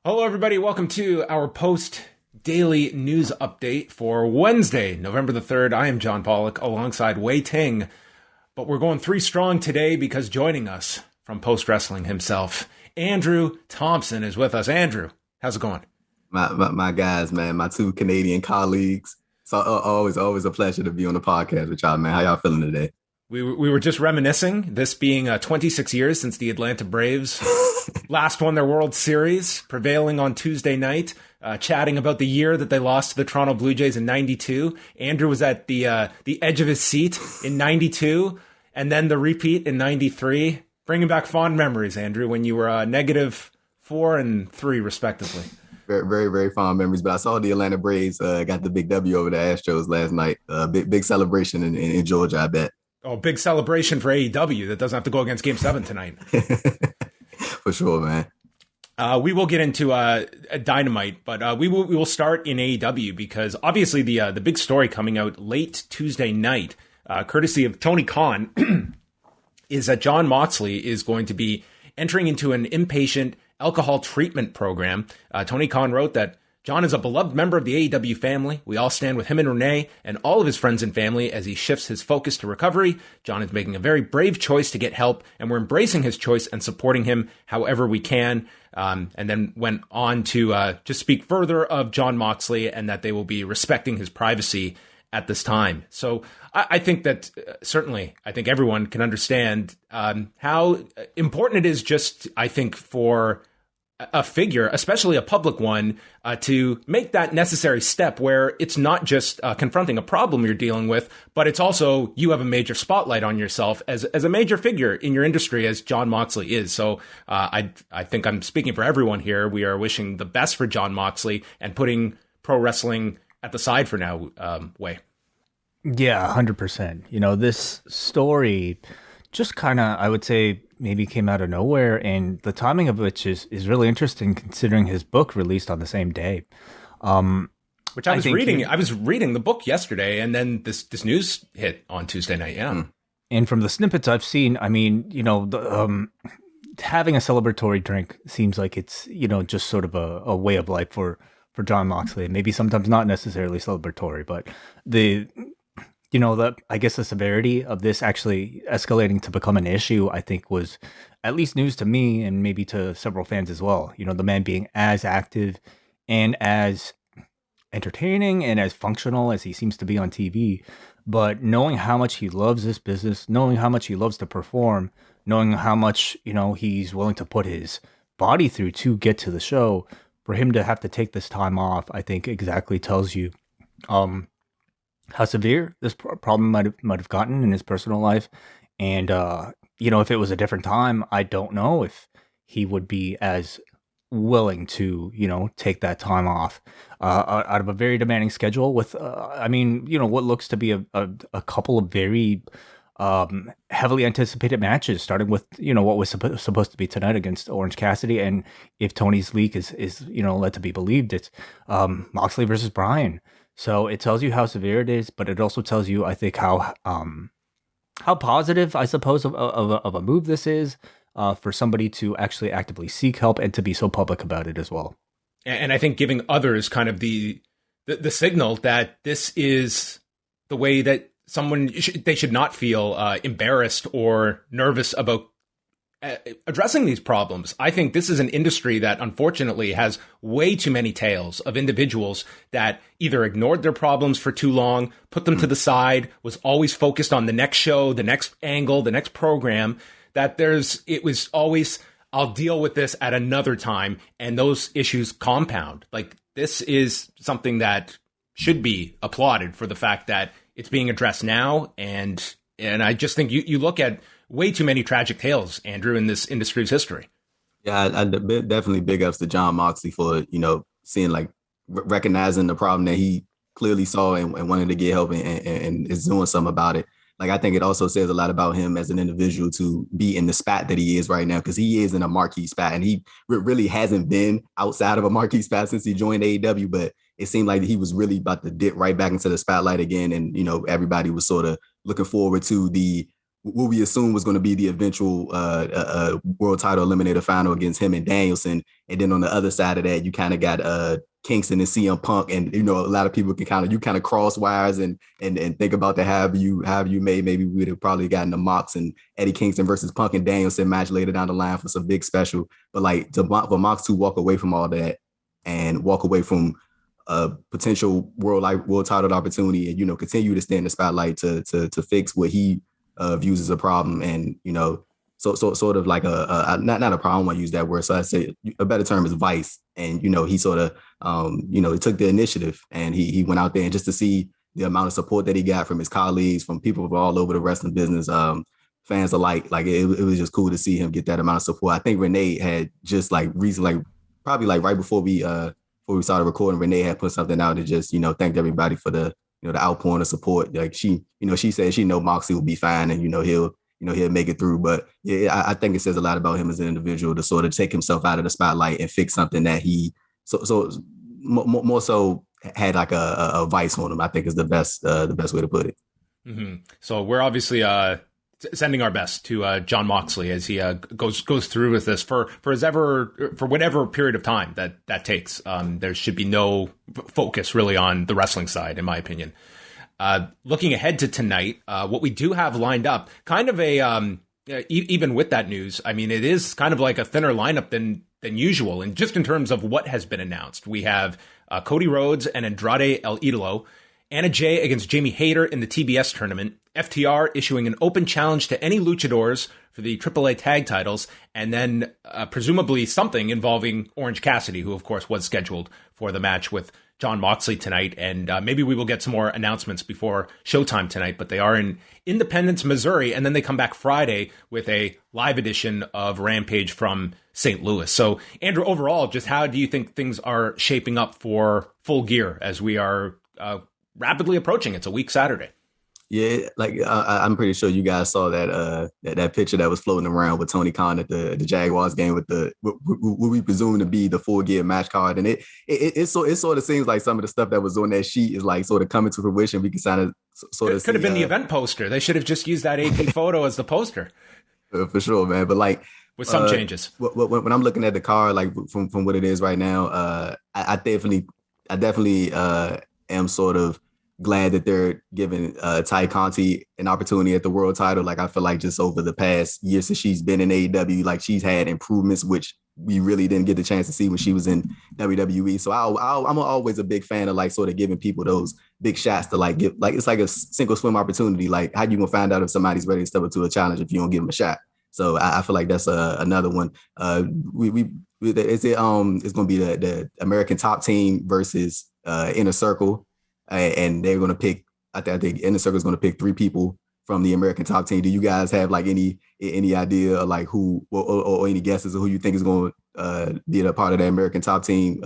Hello, everybody. Welcome to our post-daily news update for Wednesday, November the 3rd. I am John Pollock alongside Wai Ting, but we're going three strong today because joining us from Post Wrestling himself, Andrew Thompson is with us. Andrew, how's it going? My guys, man, my two Canadian colleagues. So always a pleasure to be on the podcast with y'all, man. How y'all feeling today? We were just reminiscing, this being 26 years since the Atlanta Braves last won their World Series, prevailing on Tuesday night, chatting about the year that they lost to the Toronto Blue Jays in 92. Andrew was at the edge of his seat in 92, and then the repeat in 93. Bringing back fond memories, Andrew, when you were -4 and 3, respectively. Very fond memories. But I saw the Atlanta Braves got the big W over the Astros last night. Big celebration in Georgia, I bet. Oh, big celebration for AEW that doesn't have to go against Game 7 tonight. For sure, man. We will get into Dynamite, but we will start in AEW because obviously the big story coming out late Tuesday night, courtesy of Tony Khan, is that Jon Moxley is going to be entering into an inpatient alcohol treatment program. Tony Khan wrote that Jon is a beloved member of the AEW family. We all stand with him and Renee and all of his friends and family as he shifts his focus to recovery. Jon is making a very brave choice to get help, and we're embracing his choice and supporting him however we can. And then went on to just speak further of Jon Moxley and that they will be respecting his privacy at this time. So I think that certainly, I think everyone can understand how important it is just, I think, for a figure, especially a public one, to make that necessary step where it's not just confronting a problem you're dealing with, but it's also you have a major spotlight on yourself as a major figure in your industry, as Jon Moxley is. So I think I'm speaking for everyone here. We are wishing the best for Jon Moxley and putting pro wrestling at the side for now, Wai. Yeah, 100%. This story just kind of, I would say, maybe came out of nowhere, and the timing of which is really interesting considering his book released on the same day. Which I was reading. I was reading the book yesterday, and then this news hit on Tuesday night. Yeah. And from the snippets I've seen, I mean, having a celebratory drink seems like it's, just sort of a way of life for Jon Moxley. Maybe sometimes not necessarily celebratory, but I guess the severity of this actually escalating to become an issue, I think, was at least news to me and maybe to several fans as well. The man being as active and as entertaining and as functional as he seems to be on TV, but knowing how much he loves this business, knowing how much he loves to perform, knowing how much, he's willing to put his body through to get to the show, for him to have to take this time off, I think exactly tells you how severe this problem might have gotten in his personal life. And, if it was a different time, I don't know if he would be as willing to, take that time off out of a very demanding schedule with, what looks to be a couple of very heavily anticipated matches, starting with, what was supposed to be tonight against Orange Cassidy. And if Tony's leak is led to be believed, it's Moxley versus Bryan. So it tells you how severe it is, but it also tells you, I think, how positive, I suppose, of a move this is for somebody to actually actively seek help and to be so public about it as well. And I think giving others kind of the signal that this is the way that they should not feel embarrassed or nervous about addressing these problems. I think this is an industry that unfortunately has way too many tales of individuals that either ignored their problems for too long, put them to the side, was always focused on the next show, the next angle, the next program, that it was always, I'll deal with this at another time. And those issues compound. Like, this is something that should be applauded for the fact that it's being addressed now. And I just think you look at way too many tragic tales, Andrew, in this industry's history. Yeah, I definitely big ups to Jon Moxley for, seeing, recognizing the problem that he clearly saw and wanted to get help and is doing something about it. Like, I think it also says a lot about him as an individual to be in the spot that he is right now, because he is in a marquee spot, and he really hasn't been outside of a marquee spot since he joined AEW, but it seemed like he was really about to dip right back into the spotlight again. And, everybody was sort of looking forward to the what we assumed was going to be the eventual world title eliminator final against him and Danielson. And then on the other side of that, you kind of got Kingston and CM Punk. And, a lot of people can kind of cross wires and think about that however you may. Maybe we'd have probably gotten the Mox and Eddie Kingston versus Punk and Danielson match later down the line for some big special. But like for Mox to walk away from all that and walk away from a potential world title opportunity and, continue to stay in the spotlight to fix what he views as a problem, and so sort of like a not a problem. I don't want to use that word, so I say a better term is vice. And he sort of he took the initiative and he went out there, and just to see the amount of support that he got from his colleagues, from people from all over the wrestling business, fans alike, like it was just cool to see him get that amount of support. I think Renee had just probably right before we started recording, Renee had put something out and just thanked everybody for the the outpouring of support. Like she said she know Moxley will be fine, and he'll make it through. But yeah, I think it says a lot about him as an individual to sort of take himself out of the spotlight and fix something that he more so had like a vice on him. I think is the best way to put it. Mm-hmm. So we're obviously sending our best to Jon Moxley as he goes through with this for whatever period of time that takes. There should be no focus really on the wrestling side, in my opinion. Looking ahead to tonight, what we do have lined up, kind of even with that news, I mean, it is kind of like a thinner lineup than usual, and just in terms of what has been announced. We have Cody Rhodes and Andrade El Idolo, Anna Jay against Jamie Hayter in the TBS tournament, FTR issuing an open challenge to any luchadors for the AAA tag titles, and then presumably something involving Orange Cassidy, who of course was scheduled for the match with Jon Moxley tonight. And maybe we will get some more announcements before showtime tonight, but they are in Independence, Missouri, and then they come back Friday with a live edition of Rampage from St. Louis. So Andrew, overall, just how do you think things are shaping up for Full Gear as we are rapidly approaching? It's a week Saturday. Yeah, like I'm pretty sure you guys saw that picture that was floating around with Tony Khan at the Jaguars game with what we presume to be the Full Gear match card, and it sort of seems like some of the stuff that was on that sheet is like sort of coming to fruition. We can sort of could have been the event poster. They should have just used that AP photo as the poster. For sure, man. But like with some changes, when I'm looking at the card, like from what it is right now, I definitely am sort of glad that they're giving Ty Conti an opportunity at the world title. Like I feel like just over the past year since she's been in AEW, like she's had improvements, which we really didn't get the chance to see when she was in WWE. So I'm always a big fan of like sort of giving people those big shots to like give, like it's like a single swim opportunity. Like how you gonna find out if somebody's ready to step up to a challenge if you don't give them a shot? So I feel like that's another one. It's gonna be the American Top Team versus Inner Circle. And they're going to pick, I think Inner Circle is going to pick 3 people from the American Top Team. Do you guys have like any idea of like who or any guesses of who you think is going to be a part of the American Top Team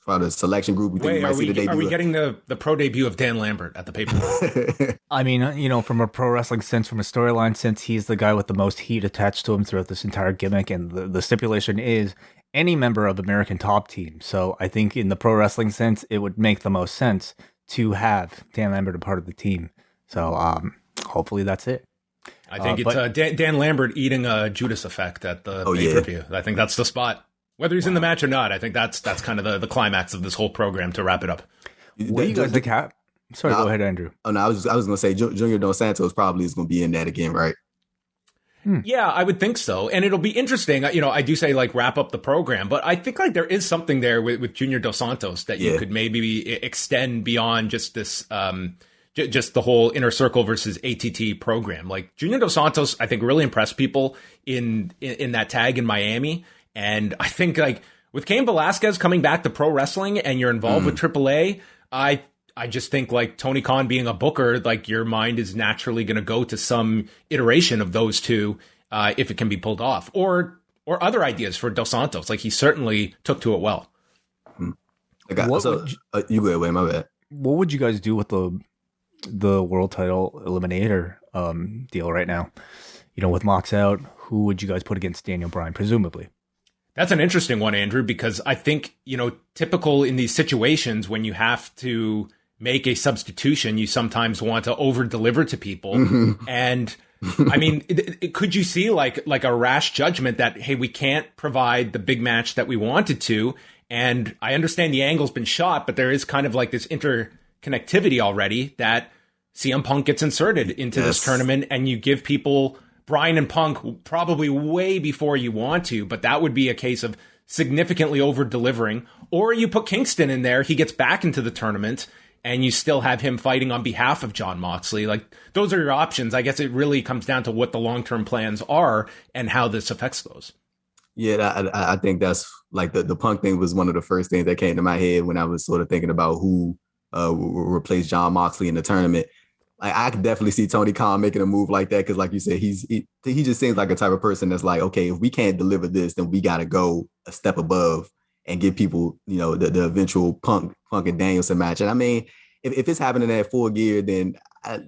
for the selection group? Are we getting the pro debut of Dan Lambert at the pay-per-view? I mean, from a pro wrestling sense, from a storyline sense, he's the guy with the most heat attached to him throughout this entire gimmick, and the stipulation is any member of American Top Team. So I think in the pro wrestling sense, it would make the most sense to have Dan Lambert a part of the team. So hopefully that's it. I think it's Dan Lambert eating a Judas effect at the pay-per-view. Yeah. I think that's the spot. Whether he's in the match or not, I think that's kind of the climax of this whole program to wrap it up. What do you guys think? Sorry, go ahead, Andrew. Oh no, I was going to say Junior Dos Santos probably is going to be in that again, right? Yeah, I would think so. And it'll be interesting. I do say like wrap up the program, but I think like there is something there with Junior Dos Santos that you could maybe extend beyond just this, just the whole Inner Circle versus ATT program. Like Junior Dos Santos, I think really impressed people in that tag in Miami. And I think like with Cain Velasquez coming back to pro wrestling and you're involved with AAA, I just think like Tony Khan being a booker, like your mind is naturally going to go to some iteration of those two if it can be pulled off, or other ideas for Dos Santos. Like he certainly took to it well. You go ahead, Wayne, my bad. What would you guys do with the world title eliminator deal right now? With Mox out, who would you guys put against Daniel Bryan, presumably? That's an interesting one, Andrew, because I think, typical in these situations when you have to make a substitution, you sometimes want to over deliver to people. Mm-hmm. And I mean, could you see like a rash judgment that, hey, we can't provide the big match that we wanted to, and I understand the angle's been shot, but there is kind of like this interconnectivity already that CM Punk gets inserted into this tournament, and you give people Bryan and Punk probably way before you want to, but that would be a case of significantly over delivering. Or you put Kingston in there, he gets back into the tournament, and you still have him fighting on behalf of Jon Moxley. Like, those are your options. I guess it really comes down to what the long-term plans are and how this affects those. Yeah, I think that's like the Punk thing was one of the first things that came to my head when I was sort of thinking about who will replace Jon Moxley in the tournament. Like, I could definitely see Tony Khan making a move like that because, like you said, he just seems like a type of person that's like, okay, if we can't deliver this, then we got to go a step above and give people, you know, the eventual Punk and Danielson match. And I mean, if it's happening at Full Gear, then I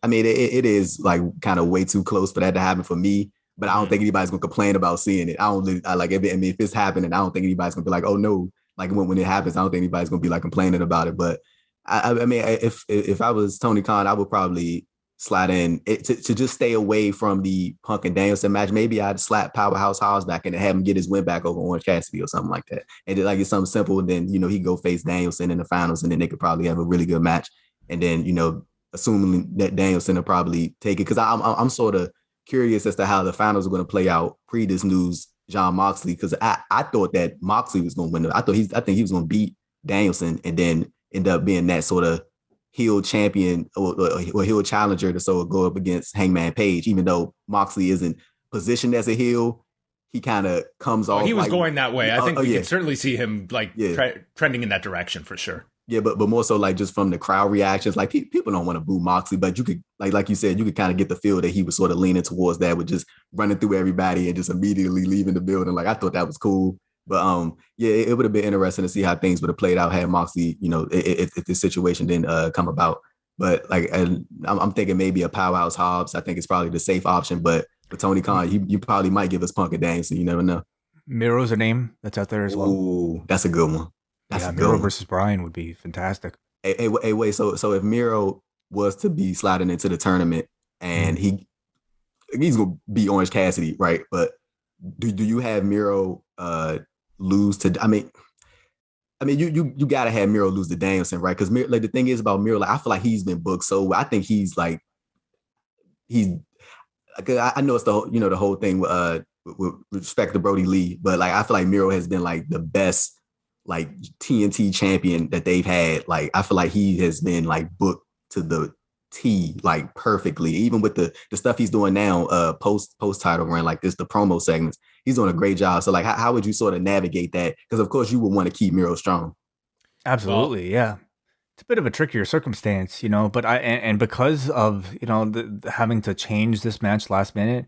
mean, it is like kind of way too close for that to happen for me. But I don't think anybody's gonna complain about seeing it. If it's happening, I don't think anybody's gonna be like, oh no, like when it happens, I don't think anybody's gonna be like complaining about it. But I mean, if I was Tony Khan, I would probably slide in to just stay away from the Punk and Danielson match. Maybe I'd slap Powerhouse Hobbs back and have him get his win back over Orange Cassidy or something like that. And like it's something simple, and then, you know, he go face Danielson in the finals, and then they could probably have a really good match. And then, you know, assuming that Danielson will probably take it, because I'm sort of curious as to how the finals are going to play out pre this news, Jon Moxley, because I thought that Moxley was going to win. I think he was going to beat Danielson and then end up being that sort of heel champion or heel challenger to sort of go up against Hangman Page, even though Moxley isn't positioned as a heel. He kind of comes off. He was going that way. I think we can certainly see him like trending in that direction for sure. Yeah, but more so like just from the crowd reactions, like people don't want to boo Moxley, but you could like you said, you could kind of get the feel that he was sort of leaning towards that with just running through everybody and just immediately leaving the building. Like, I thought that was cool. But yeah, it would have been interesting to see how things would have played out had Moxley, you know, if this situation didn't come about. But like, I'm thinking maybe a Powerhouse Hobbs. I think it's probably the safe option. But with Tony Khan, you probably might give us Punk and Danielson. You never know. Miro's a name that's out there as well. Ooh, that's a good one. Miro versus Bryan would be fantastic. Hey, wait. So if Miro was to be sliding into the tournament and he's gonna beat Orange Cassidy, right? But do you have Miro lose to? I mean, you gotta have Miro lose to Danielson, right? Because like the thing is about Miro, like I feel like he's been booked so I think he's. I know it's the whole thing with respect to Brody Lee, but like I feel like Miro has been like the best like TNT champion that they've had. Like I feel like he has been like booked to the T like perfectly, even with the stuff he's doing now post title run, like the promo segments. He's doing a great job. So like how would you sort of navigate that? Because of course you would want to keep Miro strong. Absolutely, yeah. It's a bit of a trickier circumstance, you know, but and because of, you know, the having to change this match last minute,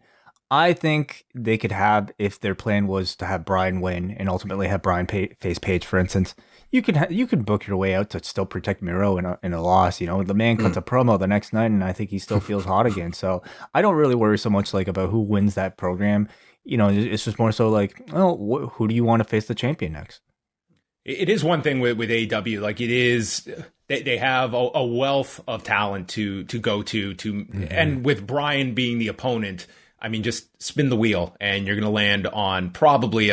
I think they could have, if their plan was to have Bryan win and ultimately have Bryan face Page, for instance, you could book your way out to still protect Miro in a loss. You know, the man cuts a promo the next night, and I think he still feels hot again. So I don't really worry so much like about who wins that program. You know, it's just more so like, oh, who do you want to face the champion next? It is one thing with AEW, like it is, they have a wealth of talent to go to, and with Bryan being the opponent, I mean, just spin the wheel and you're going to land on probably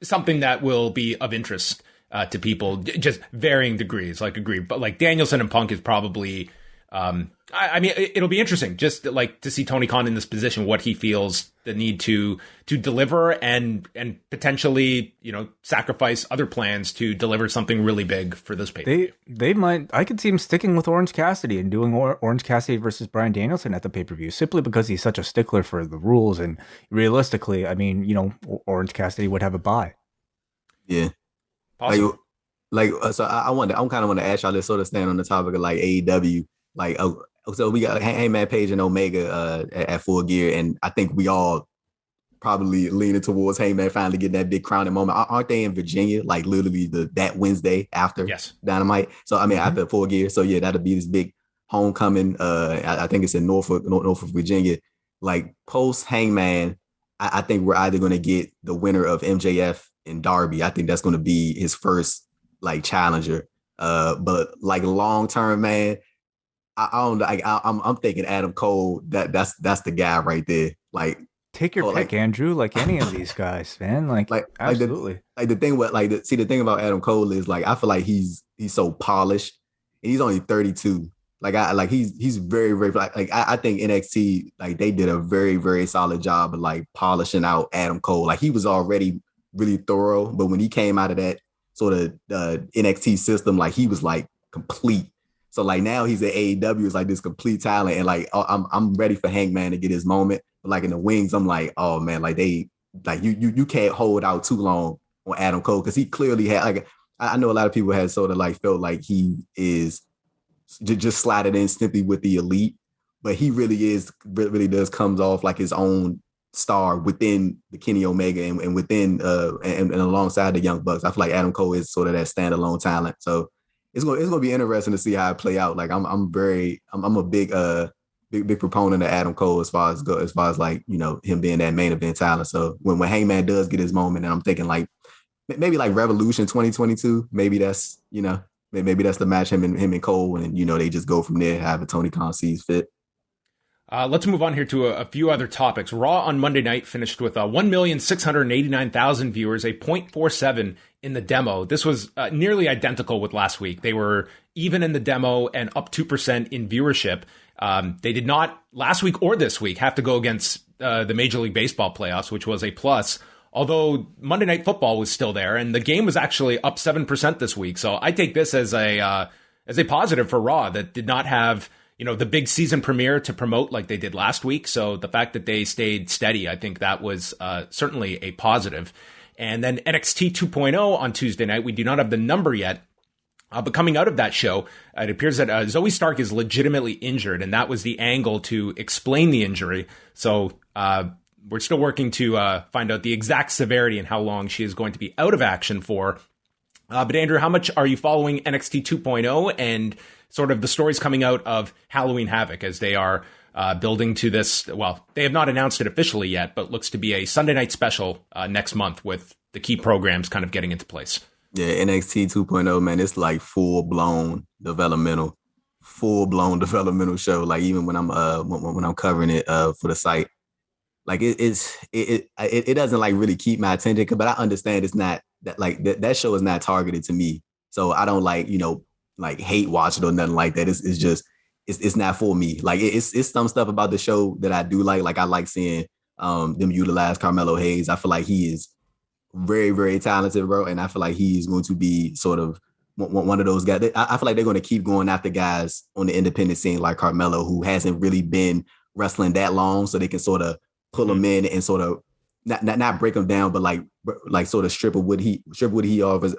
something that will be of interest to people, just varying degrees, like agreed. But like Danielson and Punk is probably, I mean, it'll be interesting just like to see Tony Khan in this position, what he feels the need to deliver and potentially, you know, sacrifice other plans to deliver something really big for this pay. They might. I could see him sticking with Orange Cassidy and doing Orange Cassidy versus Bryan Danielson at the pay-per-view, simply because he's such a stickler for the rules. And realistically, I mean, you know, Orange Cassidy would have a bye. Yeah. Possible. So I kind of want to ask y'all this, sort of staying on the topic of like AEW, like, so we got Hangman Page and Omega at Full Gear, and I think we all probably leaning towards Hangman finally getting that big crowning moment. Aren't they in Virginia, like literally that Wednesday after Dynamite? So I mean, after Full Gear, so yeah, that'll be this big homecoming. I think it's in Norfolk, Virginia. Like post Hangman, I think we're either going to get the winner of MJF and Darby. I think that's going to be his first like challenger. But like long term, man, I don't like I'm thinking Adam Cole. That's the guy right there. Like Take your oh, pick, like Andrew. Like any of these guys, man. Like like absolutely. the thing what like see the thing about Adam Cole is like I feel like he's so polished and he's only 32. Like I like he's very like I think NXT like they did a very solid job of like polishing out Adam Cole. Like he was already really thorough, but when he came out of that sort of NXT system, like he was like complete. So like now he's at AEW is like this complete talent, and like I'm ready for Hangman to get his moment. But like in the wings, I'm like, oh man, like they like you can't hold out too long on Adam Cole because he clearly had like I know a lot of people had sort of like felt like he is just slided in simply with the elite, but he really does comes off like his own star within the Kenny Omega and within and alongside the Young Bucks. I feel like Adam Cole is sort of that standalone talent. So it's gonna be interesting to see how it play out. Like I'm a big proponent of Adam Cole as far as like him being that main event talent. So when Hangman does get his moment, and I'm thinking like maybe like Revolution 2022, maybe that's maybe that's the match him and Cole, and they just go from there. However Tony Khan sees fit. Let's move on here to a few other topics. Raw on Monday night finished with 1,689,000 viewers, a 0.47 in the demo. This was nearly identical with last week. They were even in the demo and up 2% in viewership. They did not last week or this week have to go against the Major League Baseball playoffs, which was a plus. Although Monday Night Football was still there, and the game was actually up 7% this week. So I take this as a positive for Raw that did not have the big season premiere to promote like they did last week. So the fact that they stayed steady, I think that was certainly a positive. And then NXT 2.0 on Tuesday night. We do not have the number yet. But coming out of that show, it appears that Zoey Stark is legitimately injured, and that was the angle to explain the injury. So we're still working to find out the exact severity and how long she is going to be out of action for. But Andrew, how much are you following NXT 2.0 and sort of the stories coming out of Halloween Havoc as they are building to this? Well, they have not announced it officially yet, but looks to be a Sunday night special next month with the key programs kind of getting into place. Yeah, NXT 2.0, man, it's like full-blown developmental show. Like even when I'm covering it for the site, like it doesn't like really keep my attention, but I understand it's not that like that show is not targeted to me. So I don't like, like hate watch it or nothing like that. It's just it's not for me. Like it's some stuff about the show that I do like. Like I like seeing them utilize Carmelo Hayes. I feel like he is very talented, bro, and I feel like he's going to be sort of one of those guys. I feel like they're going to keep going after guys on the independent scene like Carmelo, who hasn't really been wrestling that long, so they can sort of pull him in and sort of not break him down, but like sort of strip what he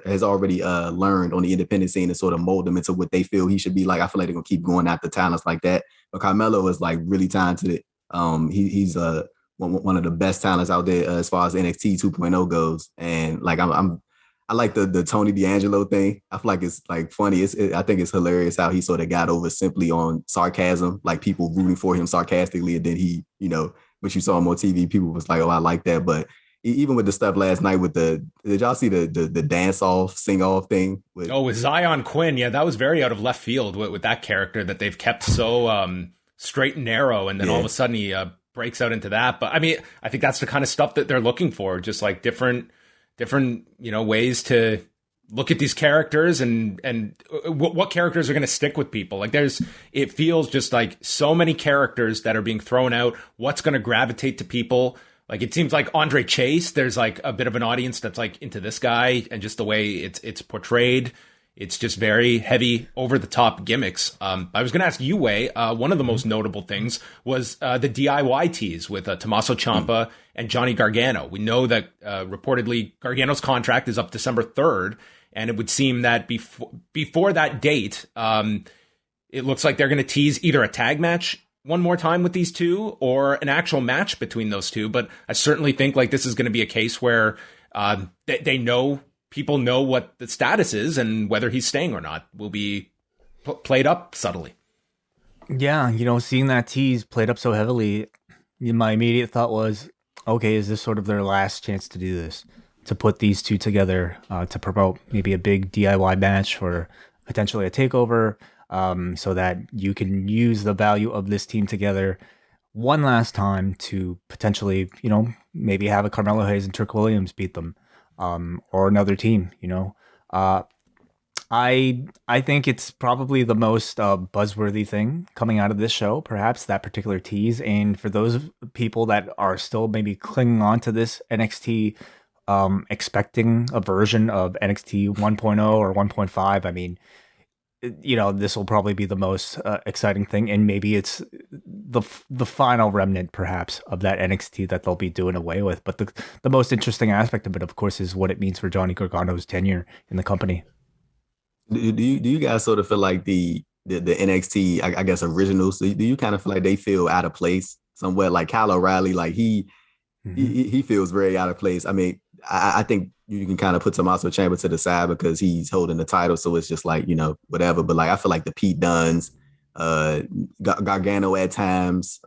has already learned on the independent scene and sort of mold him into what they feel he should be like. I feel like they're gonna keep going after talents like that. But Carmelo is like really talented. He's one of the best talents out there as far as NXT 2.0 goes. And like I like the Tony D'Angelo thing. I feel like it's like funny. I think it's hilarious how he sort of got over simply on sarcasm, like people rooting for him sarcastically, and then he, which you saw him on TV, people was like, oh, I like that. But even with the stuff last night with did y'all see the dance off, sing off thing? With Zion Quinn. Yeah, that was very out of left field with that character that they've kept so straight and narrow. And then all of a sudden he breaks out into that. But I mean, I think that's the kind of stuff that they're looking for, just like different, ways to look at these characters and what characters are going to stick with people. Like it feels just like so many characters that are being thrown out. What's going to gravitate to people? Like it seems like Andre Chase, there's like a bit of an audience that's like into this guy and just the way it's portrayed. It's just very heavy, over the top gimmicks. I was going to ask you, Wai, one of the most notable things was the DIY tease with Tommaso Ciampa and Johnny Gargano. We know that reportedly Gargano's contract is up December 3rd, and it would seem that before that date, it looks like they're going to tease either a tag match one more time with these two or an actual match between those two. But I certainly think like this is going to be a case where they know. People know what the status is and whether he's staying or not will be played up subtly. Yeah, seeing that tease played up so heavily, my immediate thought was, okay, is this sort of their last chance to do this? To put these two together to promote maybe a big DIY match for potentially a takeover? so that you can use the value of this team together one last time to potentially, maybe have a Carmelo Hayes and Trick Williams beat them, or another team. I think it's probably the most buzzworthy thing coming out of this show, perhaps that particular tease. And for those people that are still maybe clinging on to this NXT, expecting a version of NXT 1.0 or 1.5, I mean, this will probably be the most exciting thing, and maybe it's the final remnant, perhaps, of that NXT that they'll be doing away with. But the most interesting aspect of it, of course, is what it means for Johnny Gargano's tenure in the company. Do you guys sort of feel like the NXT, I guess, originals? Do you kind of feel like they feel out of place somewhat? Like Kyle O'Reilly, like he feels very out of place. I mean, I think you can kind of put Tommaso Ciampa to the side because he's holding the title, so it's just like, whatever. But like I feel like the Pete Dunnes, Gargano at times,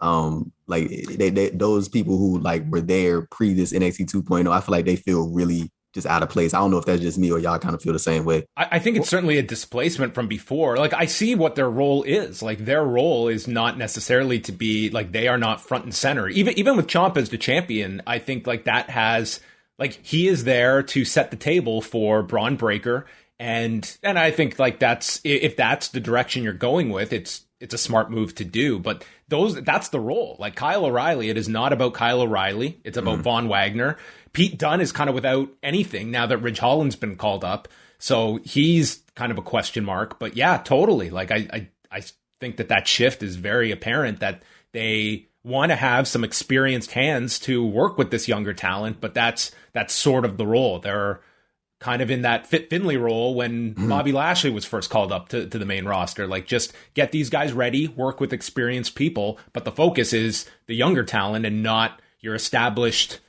like they those people who like were there pre this NXT 2.0, I feel like they feel really just out of place. I don't know if that's just me or y'all kind of feel the same way. I think it's certainly a displacement from before. Like, I see what their role is. Like, their role is not necessarily to be, like, they are not front and center. Even with Ciampa as the champion, I think, like, that has, like, he is there to set the table for Braun Breaker. And I think, like, if that's the direction you're going with, it's a smart move to do. But that's the role. Like, Kyle O'Reilly, it is not about Kyle O'Reilly. It's about Von Wagner. Pete Dunne is kind of without anything now that Ridge Holland's been called up. So he's kind of a question mark. But yeah, totally. Like, I think that shift is very apparent, that they want to have some experienced hands to work with this younger talent. But that's sort of the role. They're kind of in that Fit Finlay role when Bobby Lashley was first called up to the main roster. Like, just get these guys ready, work with experienced people. But the focus is the younger talent and not your established,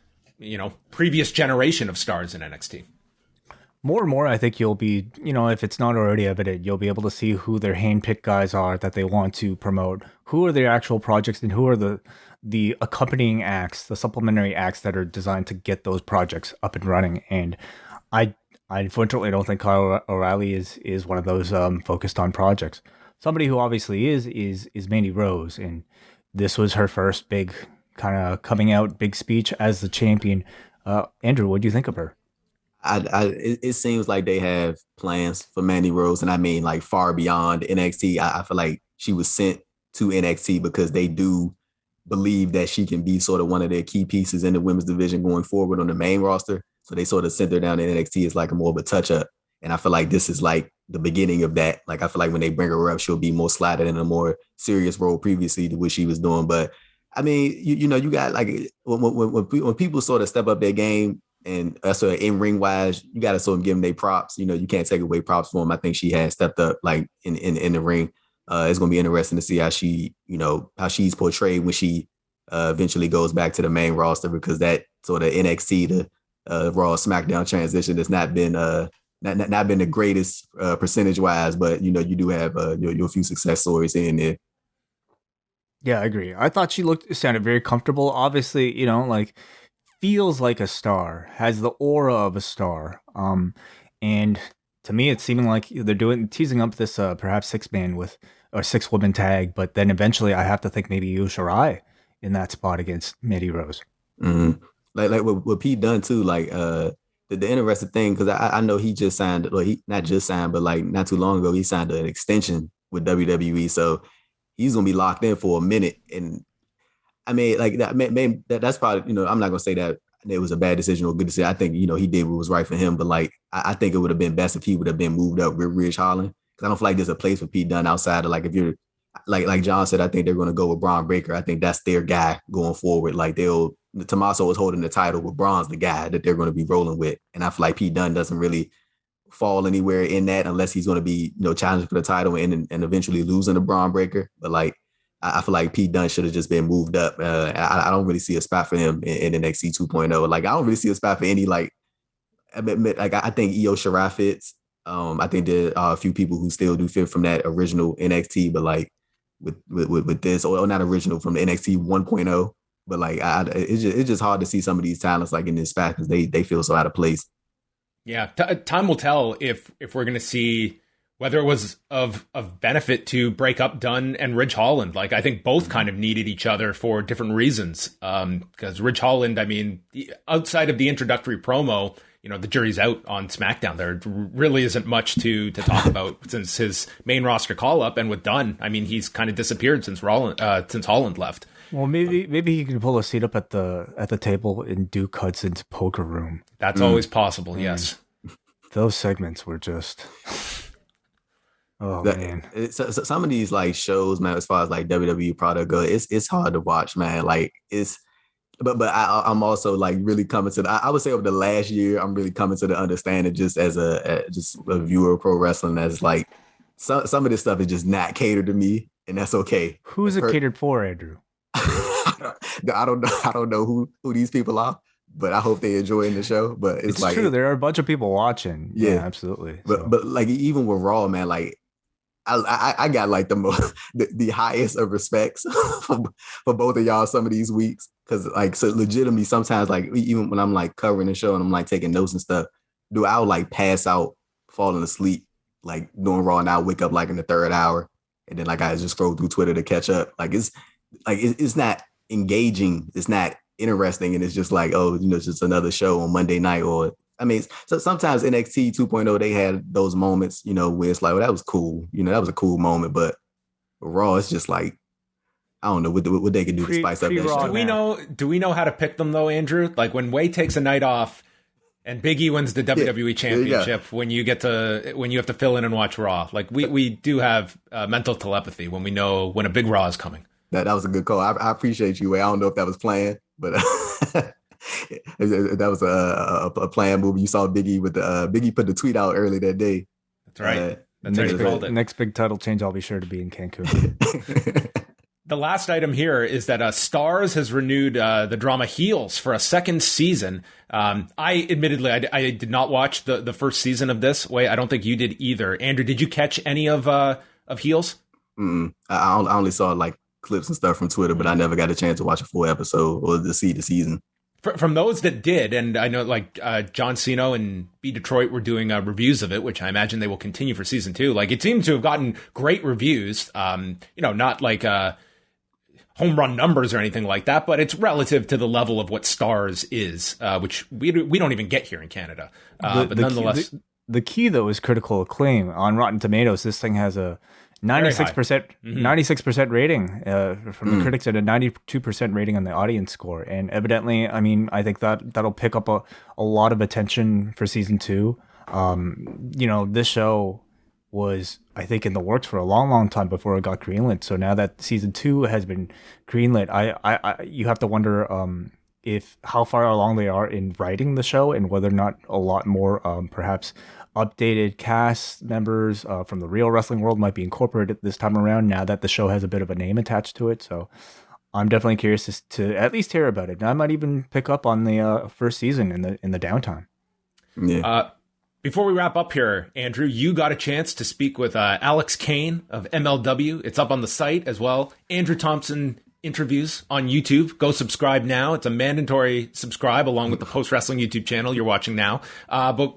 previous generation of stars in NXT. More and more, I think you'll be, if it's not already evident, you'll be able to see who their handpicked guys are that they want to promote, who are their actual projects, and who are the accompanying acts, the supplementary acts that are designed to get those projects up and running. And I unfortunately don't think Kyle O'Reilly is one of those focused on projects. Somebody who obviously is Mandy Rose, and this was her first big kind of coming out big speech as the champion. Andrew, what do you think of her? It seems like they have plans for Mandy Rose, and I mean, like, far beyond NXT. I feel like she was sent to NXT because they do believe that she can be sort of one of their key pieces in the women's division going forward on the main roster. So they sort of sent her down to NXT as like a more of a touch up. And I feel like this is like the beginning of that. Like, I feel like when they bring her up, she'll be more slotted in a more serious role previously to what she was doing. But I mean, you got, like, when people sort of step up their game, and sort of in ring wise, you got to sort of give them their props. You can't take away props for them. I think she has stepped up, like, in the ring. It's going to be interesting to see how how she's portrayed when she eventually goes back to the main roster, because that sort of NXT to Raw SmackDown transition has not been not been the greatest percentage wise, but you do have your few success stories here and there. Yeah, I agree. I thought she sounded very comfortable. Obviously, like, feels like a star, has the aura of a star. And to me, it's seeming like they're teasing up this perhaps 6-man or 6-woman tag, but then eventually I have to think maybe Io Shirai in that spot against Mandy Rose. Mm-hmm. Like what Pete done too. Like the interesting thing, because I know he just signed, or he not just signed, but like not too long ago he signed an extension with WWE, so he's gonna be locked in for a minute. And I mean, like, that's probably, I'm not gonna say that it was a bad decision or a good decision. I think, he did what was right for him. But like, I think it would have been best if he would have been moved up with Ridge Holland, because I don't feel like there's a place for Pete Dunne outside of, like, if you're like John said, I think they're going to go with Braun Breaker. I think that's their guy going forward. Like, Tommaso was holding the title, but Braun's the guy that they're going to be rolling with. And I feel like Pete Dunne doesn't really fall anywhere in that unless he's going to be, challenging for the title and eventually losing to Braun Breaker. But like, I feel like Pete Dunne should have just been moved up. I don't really see a spot for him in NXT 2.0. Like, I don't really see a spot for any, like, I think Io Shirai fits. I think there are a few people who still do fit from that original NXT, but like with this, or not original, from the NXT 1.0, but like it's just hard to see some of these talents like in this spot because they feel so out of place. Yeah, time will tell if we're going to see whether it was of benefit to break up Dunn and Ridge Holland. Like, I think both kind of needed each other for different reasons. Because Ridge Holland, I mean, outside of the introductory promo, you know, the jury's out on SmackDown. There really isn't much to talk about since his main roster call up. And with Dunn, I mean, he's kind of disappeared since Holland left. Well, maybe he can pull a seat up at the table in Duke Hudson's poker room. That's always possible. Yes, those segments were just. Oh man! So some of these like shows, man, as far as like WWE product go, it's hard to watch, man. Like but I'm also like really coming to I would say over the last year, I'm really coming to the understanding just as a viewer of pro wrestling, as like some of this stuff is just not catered to me, and that's okay. Who's it catered for, Andrew? I don't know who these people are, but I hope they enjoying the show. But it's like true. There are a bunch of people watching. Yeah, absolutely. But like even with Raw, man, like I got like the highest of respects for both of y'all some of these weeks, because like so legitimately sometimes like even when I'm like covering the show and I'm like taking notes and stuff, I'll like pass out falling asleep like doing Raw, and I'll wake up like in the third hour, and then like I just scroll through Twitter to catch up. Like it's not engaging, it's not interesting, and it's just like, oh, you know, it's just another show on Monday night. Or I mean, so sometimes NXT 2.0 they had those moments, you know, where it's like, well, that was cool, you know, that was a cool moment. But Raw, it's just like, I don't know what they can do to spice up that show. Do we know how to pick them though, Andrew? Like when Wai takes a night off and Big E wins the WWE Championship, when you have to fill in and watch Raw, like we do have mental telepathy when we know when a big Raw is coming. That was a good call. I appreciate you, Wai. I don't know if that was planned, but that was a planned move. You saw Big E with the Big E put the tweet out early that day. That's right. Next big title change, I'll be sure to be in Cancun. The last item here is that Starz has renewed the drama Heels for a second season. I admittedly, I did not watch the first season of this. Wai, I don't think you did either. Andrew, did you catch any of Heels? I only saw like clips and stuff from Twitter, but I never got a chance to watch a full episode or to see the season. From those that did, and I know like John Cena and B Detroit were doing reviews of it, which I imagine they will continue for season 2. Like it seems to have gotten great reviews. You know, not like home run numbers or anything like that, but it's relative to the level of what Starz is, which we don't even get here in Canada. But nonetheless, the key though is critical acclaim on Rotten Tomatoes. This thing has a 96% rating from the critics and a 92% rating on the audience score. And evidently, I mean, I think that'll pick up a lot of attention for season 2. You know, this show was, I think, in the works for a long, long time before it got greenlit. So now that season 2 has been greenlit, you have to wonder if how far along they are in writing the show and whether or not a lot more perhaps updated cast members from the real wrestling world might be incorporated this time around, now that the show has a bit of a name attached to it. So I'm definitely curious to at least hear about it. And I might even pick up on the first season in the downtime. Yeah. Before we wrap up here, Andrew, you got a chance to speak with Alex Kane of MLW. It's up on the site as well. Andrew Thompson interviews on YouTube. Go subscribe now. It's a mandatory subscribe along with the Post Wrestling YouTube channel you're watching now. But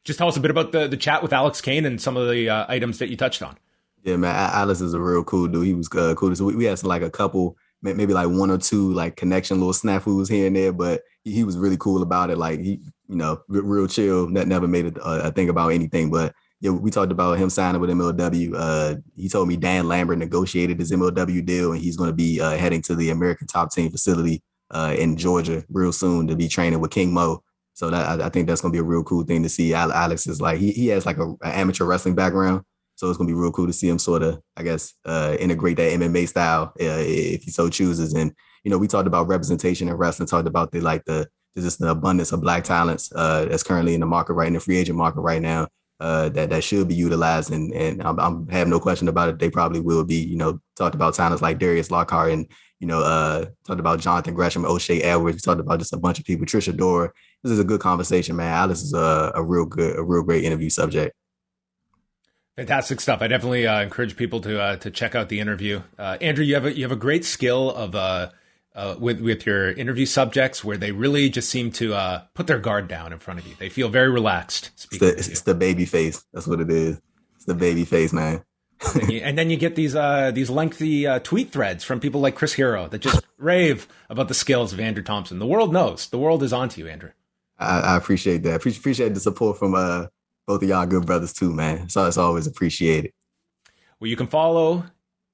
just tell us a bit about the chat with Alex Kane and some of the items that you touched on. Yeah, man, Alex is a real cool dude. He was cool. So we had like a couple, maybe like one or two like connection little snafus here and there, but he was really cool about it. Like he, you know, real chill. Never made a thing about anything. But yeah, we talked about him signing with MLW. He told me Dan Lambert negotiated his MLW deal, and he's going to be heading to the American Top Team facility in Georgia real soon to be training with King Mo. So that I think that's going to be a real cool thing to see. Alex is like, he has like an amateur wrestling background. So it's going to be real cool to see him sort of, I guess, integrate that MMA style if he so chooses. And, you know, we talked about representation in wrestling, talked about the abundance of Black talents that's currently in the market right in the free agent market right now that should be utilized. And I'm have no question about it. They probably will be. You know, talked about talents like Darius Lockhart and, you know, talked about Jonathan Gresham, O'Shea Edwards. We talked about just a bunch of people, Trisha Dora. This is a good conversation, man. Alice is a real great interview subject. Fantastic stuff. I definitely encourage people to check out the interview. Andrew, you have a great skill of with your interview subjects where they really just seem to put their guard down in front of you. They feel very relaxed. It's the baby face. That's what it is. It's the baby face, man. And then you get these lengthy tweet threads from people like Chris Hero that just rave about the skills of Andrew Thompson. The world knows. The world is onto you, Andrew. I appreciate that. Appreciate the support from both of y'all good brothers too, man. So it's always appreciated. Well, you can follow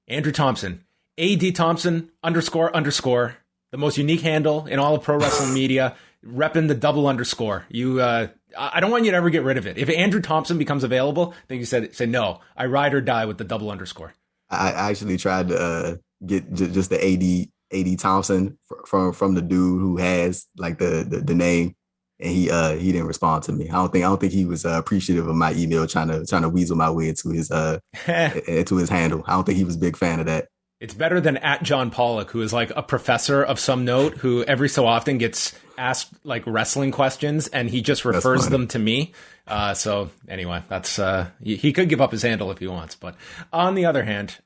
Andrew Thompson, AD Thompson __, the most unique handle in all of pro wrestling media, repping the double _. You, I don't want you to ever get rid of it. If Andrew Thompson becomes available, then you say no, I ride or die with the double _. I actually tried to get just the AD Thompson from the dude who has like the name. And he didn't respond to me. I don't think he was appreciative of my email trying to weasel my way into his into his handle. I don't think he was a big fan of that. It's better than at John Pollock, who is like a professor of some note who every so often gets asked like wrestling questions and he just refers them to me. So anyway, that's he could give up his handle if he wants. But on the other hand,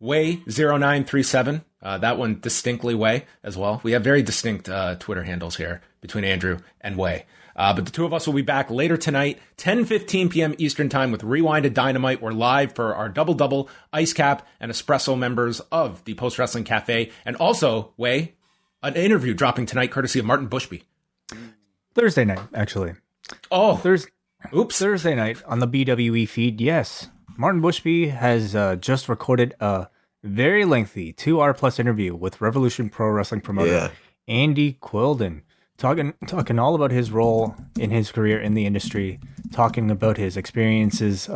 Way0937, that one distinctly Way as well. We have very distinct Twitter handles here between Andrew and Way. But the two of us will be back later tonight, 10:15 p.m. Eastern Time with Rewinded Dynamite. We're live for our double Ice Cap and Espresso members of the Post Wrestling Cafe. And also, Way, an interview dropping tonight courtesy of Martin Bushby. Thursday night, actually. Oh, Thursday night on the BWE feed, yes. Martin Bushby has just recorded a very lengthy 2-hour plus interview with Revolution Pro Wrestling promoter Andy Quilden, talking all about his role in his career in the industry, talking about his experiences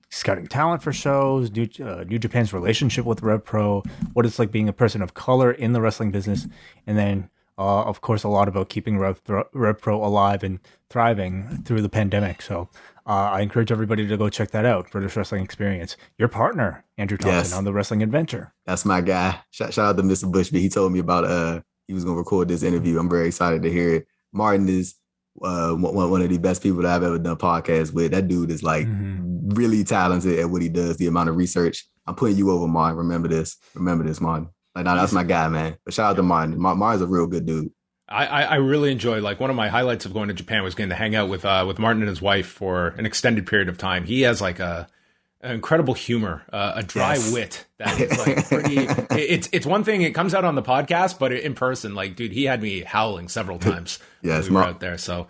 scouting talent for shows, New Japan's relationship with Rev Pro, what it's like being a person of color in the wrestling business, and then of course a lot about keeping Rev Pro alive and thriving through the pandemic. So I encourage everybody to go check that out, British Wrestling Experience. Your partner, Andrew Thompson, on the Wrestling Adventure. That's my guy. Shout out to Mr. Bushby. He told me about he was going to record this interview. I'm very excited to hear it. Martin is one of the best people that I've ever done podcasts with. That dude is like really talented at what he does, the amount of research. I'm putting you over, Martin. Remember this, Martin. Like, no, that's my guy, man. But shout out to Martin. Martin's a real good dude. I really enjoy, like, one of my highlights of going to Japan was getting to hang out with Martin and his wife for an extended period of time. He has like an incredible humor, a dry wit that is like pretty. It's one thing, it comes out on the podcast, but in person, like, dude, he had me howling several times. Yes, we were out there. So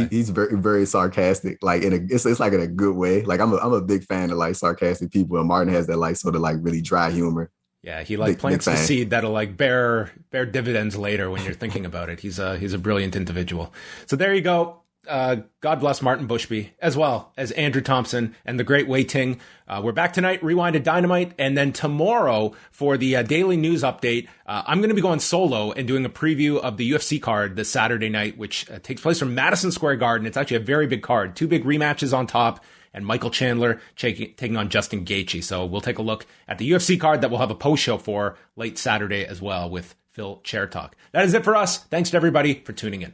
he's very, very sarcastic, like it's like in a good way. Like I'm a big fan of like sarcastic people, and Martin has that like sort of like really dry humor. Yeah, he like plants the seed that'll like bear dividends later when you're thinking about it. He's a brilliant individual. So there you go. God bless Martin Bushby, as well as Andrew Thompson and the great Wai Ting. We're back tonight, Rewinded Dynamite, and then tomorrow for the daily news update, I'm going to be going solo and doing a preview of the UFC card this Saturday night, which takes place from Madison Square Garden. It's actually a very big card, 2 big rematches on top, and Michael Chandler taking on Justin Gaethje. So we'll take a look at the UFC card that we'll have a post show for late Saturday as well with Phil Chair Talk. That is it for us. Thanks to everybody for tuning in.